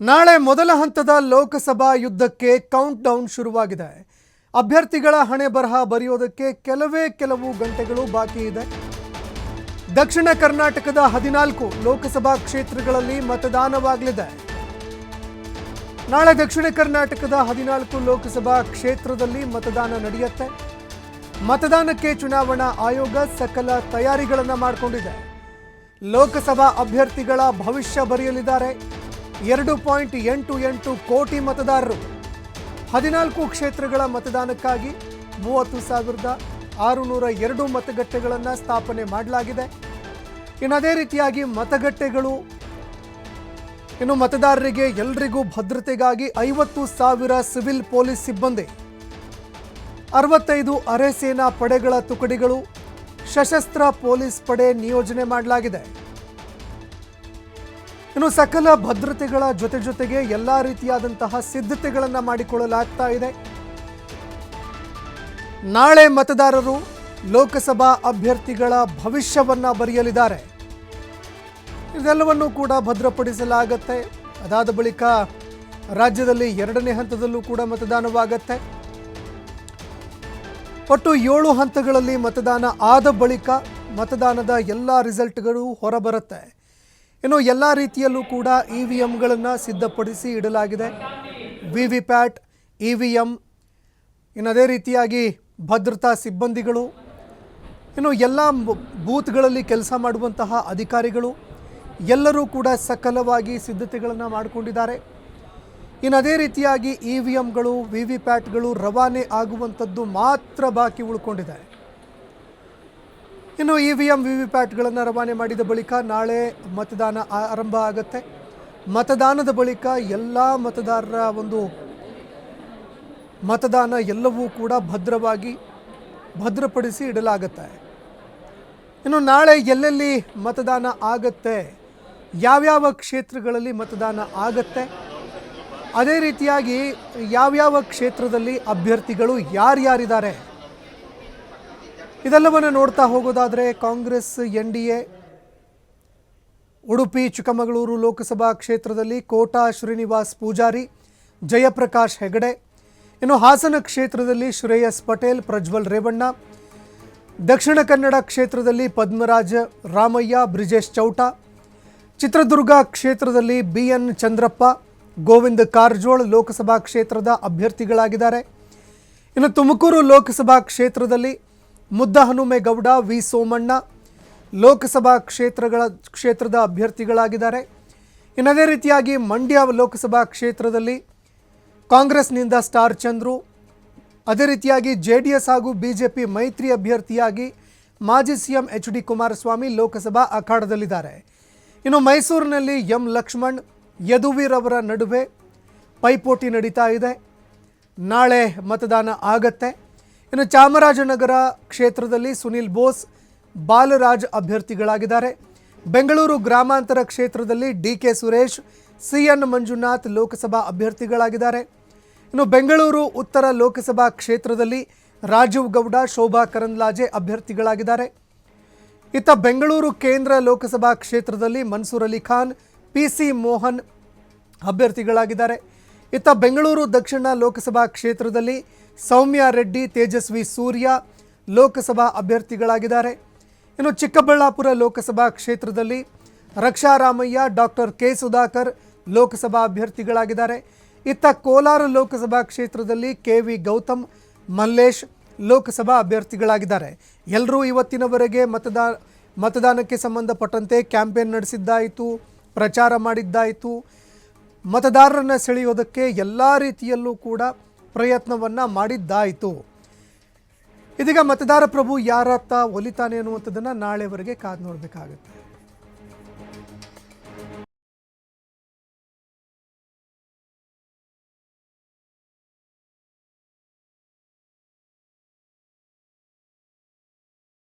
ನಾಳೆ ಮೊದಲ ಹಂತದ ಲೋಕಸಭಾ ಯುದ್ಧಕ್ಕೆ ಕೌಂಟ್ ಡೌನ್ ಶುರುವಾಗಿದೆ. ಅಭ್ಯರ್ಥಿಗಳ ಹಣೆ ಬರಹ ಬರೆಯೋದಕ್ಕೆ ಕೆಲವು ಗಂಟೆಗಳು ಬಾಕಿ ಇದೆ. ದಕ್ಷಿಣ ಕರ್ನಾಟಕದ 14 ಲೋಕಸಭಾ ಕ್ಷೇತ್ರಗಳಲ್ಲಿ ಮತದಾನವಾಗಲಿದೆ. ನಾಳೆ ದಕ್ಷಿಣ ಕರ್ನಾಟಕದ 14 ಲೋಕಸಭಾ ಕ್ಷೇತ್ರದಲ್ಲಿ ಮತದಾನ ನಡೆಯುತ್ತೆ. ಮತದಾನಕ್ಕೆ ಚುನಾವಣಾ ಆಯೋಗ ಸಕಲ ತಯಾರಿಗಳನ್ನು ಮಾಡಿಕೊಂಡಿದೆ. ಲೋಕಸಭಾ ಅಭ್ಯರ್ಥಿಗಳ ಭವಿಷ್ಯ ಬರೆಯಲಿದ್ದಾರೆ. 2.88 ಕೋಟಿ ಮತದಾರರು. 14 ಕ್ಷೇತ್ರಗಳ ಮತದಾನಕ್ಕಾಗಿ 30,602 ಮತಗಟ್ಟೆಗಳನ್ನು ಸ್ಥಾಪನೆ ಮಾಡಲಾಗಿದೆ. ಅದೇ ರೀತಿಯಾಗಿ ಮತಗಟ್ಟೆಗಳು ಮತದಾರರಿಗೆ ಎಲ್ಲರಿಗೂ ಭದ್ರತೆಗಾಗಿ 50,000 ಸಿವಿಲ್ ಪೊಲೀಸ್ ಸಿಬ್ಬಂದಿ, 65 ಅರೆ ಸೇನಾ ಪಡೆಗಳ ತುಕಡಿಗಳು, ಸಶಸ್ತ್ರ ಪೊಲೀಸ್ ಪಡೆ ನಿಯೋಜನೆ ಮಾಡಲಾಗಿದೆ. ಸಕಲ ಭದ್ರತೆಗಳ ಜೊತೆಗೆ ಎಲ್ಲಾ ರೀತಿಯಾದಂತಹ ಸಿದ್ಧತೆಗಳನ್ನು ಮಾಡಿಕೊಳ್ಳಲಾಗ್ತಾ ಇದೆ. ನಾಳೆ ಮತದಾರರು ಲೋಕಸಭಾ ಅಭ್ಯರ್ಥಿಗಳ ಭವಿಷ್ಯವನ್ನ ಬರೆಯಲಿದ್ದಾರೆ. ಇದೆಲ್ಲವನ್ನೂ ಕೂಡ ಭದ್ರಪಡಿಸಲಾಗುತ್ತೆ. ಅದಾದ ಬಳಿಕ ರಾಜ್ಯದಲ್ಲಿ 2ನೇ ಹಂತದಲ್ಲೂ ಕೂಡ ಮತದಾನವಾಗುತ್ತೆ. ಒಟ್ಟು 7 ಹಂತಗಳಲ್ಲಿ ಮತದಾನ ಆದ ಬಳಿಕ ಮತದಾನದ ಎಲ್ಲ ರಿಸಲ್ಟ್ಗಳು ಹೊರಬರುತ್ತೆ. ಎಲ್ಲ ರೀತಿಯಲ್ಲೂ ಕೂಡ EVMಗಳನ್ನು ಸಿದ್ಧಪಡಿಸಿ ಇಡಲಾಗಿದೆ. VVPAT, EVM, ಅದೇ ರೀತಿಯಾಗಿ ಭದ್ರತಾ ಸಿಬ್ಬಂದಿಗಳು, ಎಲ್ಲ ಬೂತ್ಗಳಲ್ಲಿ ಕೆಲಸ ಮಾಡುವಂತಹ ಅಧಿಕಾರಿಗಳು ಎಲ್ಲರೂ ಕೂಡ ಸಕಲವಾಗಿ ಸಿದ್ಧತೆಗಳನ್ನು ಮಾಡಿಕೊಂಡಿದ್ದಾರೆ. ಅದೇ ರೀತಿಯಾಗಿ EVMಗಳು, VVPATಗಳು ರವಾನೆ ಆಗುವಂಥದ್ದು ಮಾತ್ರ ಬಾಕಿ ಉಳ್ಕೊಂಡಿದೆ. EVM, VVPATಗಳನ್ನು ರವಾನೆ ಮಾಡಿದ ಬಳಿಕ ನಾಳೆ ಮತದಾನ ಆರಂಭ ಆಗುತ್ತೆ. ಮತದಾನದ ಬಳಿಕ ಎಲ್ಲ ಮತದಾರರ ಮತದಾನ ಎಲ್ಲವೂ ಕೂಡ ಭದ್ರಪಡಿಸಿ ಇಡಲಾಗುತ್ತೆ. ನಾಳೆ ಎಲ್ಲೆಲ್ಲಿ ಮತದಾನ ಆಗತ್ತೆ, ಯಾವ್ಯಾವ ಕ್ಷೇತ್ರಗಳಲ್ಲಿ ಮತದಾನ ಆಗತ್ತೆ, ಅದೇ ರೀತಿಯಾಗಿ ಯಾವ್ಯಾವ ಕ್ಷೇತ್ರದಲ್ಲಿ ಅಭ್ಯರ್ಥಿಗಳು ಯಾರ್ಯಾರಿದ್ದಾರೆ ಇದೆಲ್ಲವನ್ನು ನೋಡ್ತಾ ಹೋಗೋದಾದರೆ ಕಾಂಗ್ರೆಸ್ NDA ಉಡುಪಿ ಚಿಕ್ಕಮಗಳೂರು ಲೋಕಸಭಾ ಕ್ಷೇತ್ರದಲ್ಲಿ ಕೋಟಾ ಶ್ರೀನಿವಾಸ್ ಪೂಜಾರಿ, ಜಯಪ್ರಕಾಶ್ ಹೆಗಡೆ, ಹಾಸನ ಕ್ಷೇತ್ರದಲ್ಲಿ ಶ್ರೇಯಸ್ ಪಟೇಲ್, ಪ್ರಜ್ವಲ್ ರೇವಣ್ಣ, ದಕ್ಷಿಣ ಕನ್ನಡ ಕ್ಷೇತ್ರದಲ್ಲಿ ಪದ್ಮರಾಜ್ ರಾಮಯ್ಯ, ಬ್ರಿಜೇಶ್ ಚೌಟ, ಚಿತ್ರದುರ್ಗ ಕ್ಷೇತ್ರದಲ್ಲಿ BN ಚಂದ್ರಪ್ಪ, ಗೋವಿಂದ ಕಾರಜೋಳ್ ಲೋಕಸಭಾ ಕ್ಷೇತ್ರದ ಅಭ್ಯರ್ಥಿಗಳಾಗಿದ್ದಾರೆ. ತುಮಕೂರು ಲೋಕಸಭಾ ಕ್ಷೇತ್ರದಲ್ಲಿ ಮುದ್ದಹನುಮೇಗೌಡ, ವಿ ಸೋಮಣ್ಣ ಲೋಕಸಭಾ ಕ್ಷೇತ್ರದ ಅಭ್ಯರ್ಥಿಗಳಾಗಿದ್ದಾರೆ. ಅದೇ ರೀತಿಯಾಗಿ ಮಂಡ್ಯ ಲೋಕಸಭಾ ಕ್ಷೇತ್ರದಲ್ಲಿ ಕಾಂಗ್ರೆಸ್ನಿಂದ ಸ್ಟಾರ್ ಚಂದ್ರು, ಅದೇ ರೀತಿಯಾಗಿ JDS ಹಾಗೂ BJP ಮೈತ್ರಿ ಅಭ್ಯರ್ಥಿಯಾಗಿ ಮಾಜಿ CM HD ಕುಮಾರಸ್ವಾಮಿ ಲೋಕಸಭಾ ಅಖಾಡದಲ್ಲಿದ್ದಾರೆ. ಮೈಸೂರಿನಲ್ಲಿ M ಲಕ್ಷ್ಮಣ್, ಯದುವೀರ್ ಅವರ ನಡುವೆ ಪೈಪೋಟಿ ನಡೀತಾ ಇದೆ. ನಾಳೆ ಮತದಾನ ಆಗತ್ತೆ. ಚಾಮರಾಜನಗರ ಕ್ಷೇತ್ರದಲ್ಲಿ ಸುನಿಲ್ ಬೋಸ್, ಬಾಲರಾಜ್ ಅಭ್ಯರ್ಥಿಗಳಾಗಿದ್ದಾರೆ. ಬೆಂಗಳೂರು ಗ್ರಾಮಾಂತರ ಕ್ಷೇತ್ರದಲ್ಲಿ DK ಸುರೇಶ್, CN ಮಂಜುನಾಥ್ ಲೋಕಸಭಾ ಅಭ್ಯರ್ಥಿಗಳಾಗಿದ್ದಾರೆ. ಬೆಂಗಳೂರು ಉತ್ತರ ಲೋಕಸಭಾ ಕ್ಷೇತ್ರದಲ್ಲಿ ರಾಜೀವ್ ಗೌಡ, ಶೋಭಾ ಕರಂದ್ಲಾಜೆ ಅಭ್ಯರ್ಥಿಗಳಾಗಿದ್ದಾರೆ. ಬೆಂಗಳೂರು ಕೇಂದ್ರ ಲೋಕಸಭಾ ಕ್ಷೇತ್ರದಲ್ಲಿ ಮನ್ಸೂರ್ ಅಲಿ ಖಾನ್, PC ಮೋಹನ್ ಅಭ್ಯರ್ಥಿಗಳಾಗಿದ್ದಾರೆ. ಬೆಂಗಳೂರು ದಕ್ಷಿಣ ಲೋಕಸಭಾ ಕ್ಷೇತ್ರದಲ್ಲಿ ಸೌಮ್ಯ ರೆಡ್ಡಿ, ತೇಜಸ್ವಿ ಸೂರ್ಯ ಲೋಕಸಭಾ ಅಭ್ಯರ್ಥಿಗಳಾಗಿದ್ದಾರೆ. ಚಿಕ್ಕಬಳ್ಳಾಪುರ ಲೋಕಸಭಾ ಕ್ಷೇತ್ರದಲ್ಲಿ ರಕ್ಷಾರಾಮಯ್ಯ, ಡಾಕ್ಟರ್ K ಸುಧಾಕರ್ ಲೋಕಸಭಾ ಅಭ್ಯರ್ಥಿಗಳಾಗಿದ್ದಾರೆ. ಕೋಲಾರ ಲೋಕಸಭಾ ಕ್ಷೇತ್ರದಲ್ಲಿ KV ಗೌತಮ್, ಮಲ್ಲೇಶ್ ಲೋಕಸಭಾ ಅಭ್ಯರ್ಥಿಗಳಾಗಿದ್ದಾರೆ. ಎಲ್ಲರೂ ಇವತ್ತಿನವರೆಗೆ ಮತದಾನಕ್ಕೆ ಸಂಬಂಧಪಟ್ಟಂತೆ ಕ್ಯಾಂಪೇನ್ ನಡೆಸಿದ್ದಾಯಿತು, ಪ್ರಚಾರ ಮಾಡಿದ್ದಾಯಿತು. ಮತದಾರರನ್ನು ಸೆಳೆಯೋದಕ್ಕೆ ಎಲ್ಲ ರೀತಿಯಲ್ಲೂ ಕೂಡ ಪ್ರಯತ್ನವನ್ನು ಮಾಡಿದ್ದಾಯಿತು. ಇದೀಗ ಮತದಾರ ಪ್ರಭು ಯಾರತ್ತ ಒಲಿತಾನೆ ಅನ್ನುವಂಥದ್ದನ್ನು ನಾಳೆವರೆಗೆ ಕಾದು ನೋಡಬೇಕಾಗುತ್ತೆ.